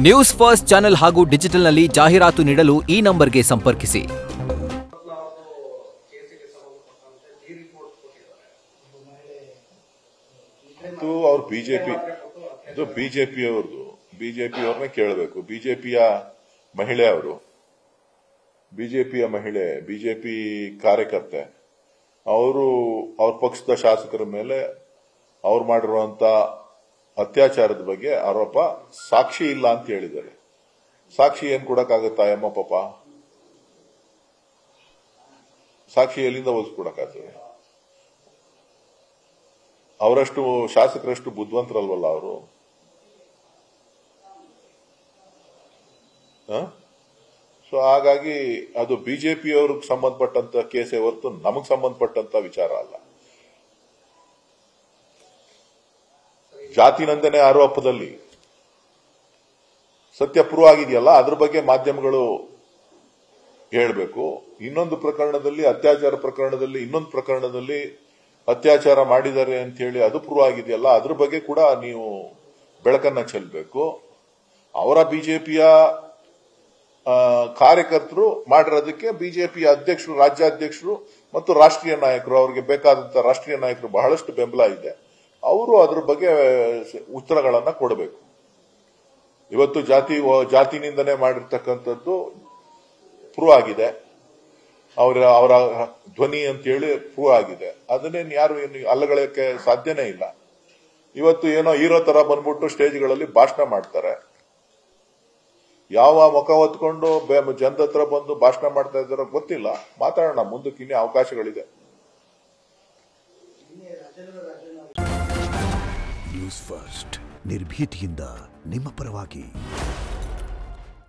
News first channel ಹಾಗೂ ಡಿಜಿಟಲ್ನಲ್ಲಿ ಜಾಹೀರಾತು ನೀಡಲು ಈ ನಂಬರ್ಗೆ ಸಂಪರ್ಕಿಸಿ. ಅವ್ರು ಬಿಜೆಪಿ ಅವ್ರನ್ನ ಕೇಳಬೇಕು. ಬಿಜೆಪಿಯ ಮಹಿಳೆ ಅವರು, ಬಿಜೆಪಿ ಕಾರ್ಯಕರ್ತೆ ಅವರು ಅವ್ರ ಪಕ್ಷದ ಶಾಸಕರ ಮೇಲೆ ಅವ್ರು ಮಾಡಿರುವಂತ ಅತ್ಯಾಚಾರದ ಬಗ್ಗೆ ಆರೋಪ, ಸಾಕ್ಷಿ ಇಲ್ಲ ಅಂತ ಹೇಳಿದ್ದಾರೆ. ಸಾಕ್ಷಿ ಏನ್ ಕೊಡಕ್ಕಾಗತ್ತಾ ಅಮ್ಮ ಪಾಪ? ಸಾಕ್ಷಿ ಎಲ್ಲಿಂದ ಒದಗಿಸ್ಕೊಡಕ್ಕಾಗ್ತದೆ? ಅವರಷ್ಟು ಶಾಸಕರಷ್ಟು ಬುದ್ಧಿವಂತರಲ್ವಲ್ಲ ಅವರು. ಸೊ ಹಾಗಾಗಿ ಅದು ಬಿಜೆಪಿಯವ್ರಿಗೆ ಸಂಬಂಧಪಟ್ಟಂತ ಕೇಸೇ ಹೊರತು ನಮಗ್ ಸಂಬಂಧಪಟ್ಟಂತ ವಿಚಾರ ಅಲ್ಲ. ಜಾತಿ ನಂದನೆ ಆರೋಪದಲ್ಲಿ ಸತ್ಯ ಪ್ರೂವ್ ಆಗಿದೆಯಲ್ಲ, ಅದ್ರ ಬಗ್ಗೆ ಮಾಧ್ಯಮಗಳು ಹೇಳಬೇಕು. ಇನ್ನೊಂದು ಪ್ರಕರಣದಲ್ಲಿ, ಅತ್ಯಾಚಾರ ಪ್ರಕರಣದಲ್ಲಿ, ಇನ್ನೊಂದು ಪ್ರಕರಣದಲ್ಲಿ ಅತ್ಯಾಚಾರ ಮಾಡಿದ್ದಾರೆ ಅಂತ ಹೇಳಿ ಅದು ಪ್ರೂವ್ ಆಗಿದೆಯಲ್ಲ, ಅದ್ರ ಬಗ್ಗೆ ಕೂಡ ನೀವು ಬೆಳಕನ್ನ ಚೆಲ್ಲಬೇಕು. ಅವರ ಬಿಜೆಪಿಯ ಕಾರ್ಯಕರ್ತರು ಮಾಡಿರೋದಕ್ಕೆ ಬಿಜೆಪಿಯ ಅಧ್ಯಕ್ಷರು, ರಾಜ್ಯಾಧ್ಯಕ್ಷರು ಮತ್ತು ರಾಷ್ಟ್ರೀಯ ನಾಯಕರು, ಅವರಿಗೆ ಬೇಕಾದಂತ ರಾಷ್ಟ್ರೀಯ ನಾಯಕರು ಬಹಳಷ್ಟು ಬೆಂಬಲ ಇದೆ. ಅವರು ಅದ್ರ ಬಗ್ಗೆ ಉತ್ತರಗಳನ್ನ ಕೊಡಬೇಕು. ಇವತ್ತು ಜಾತಿನಿಂದನೇ ಮಾಡಿರ್ತಕ್ಕಂಥದ್ದು ಪ್ರೂವ್ ಆಗಿದೆ, ಅವರ ಧ್ವನಿ ಅಂತೇಳಿ ಪ್ರೂವ್ ಆಗಿದೆ. ಅದನ್ನೇನು ಯಾರು ಅಲ್ಲಗಳಕ್ಕೆ ಸಾಧ್ಯನೇ ಇಲ್ಲ. ಇವತ್ತು ಏನೋ ಹೀರೋ ತರ ಬಂದ್ಬಿಟ್ಟು ಸ್ಟೇಜ್ಗಳಲ್ಲಿ ಭಾಷಣ ಮಾಡ್ತಾರೆ. ಯಾವ ಮುಖ ಹೊತ್ಕೊಂಡು ಜನದ ಹತ್ರ ಬಂದು ಭಾಷಣ ಮಾಡ್ತಾ ಇದ್ದಾರೋ ಗೊತ್ತಿಲ್ಲ. ಮಾತಾಡೋಣ, ಮುಂದಕ್ಕೆ ಇನ್ನೇ ಅವಕಾಶಗಳಿದೆ. ನ್ಯೂಸ್ ಫಸ್ಟ್, ನಿರ್ಭೀತಿಯಿಂದ ನಿಮ್ಮ ಪರವಾಗಿ.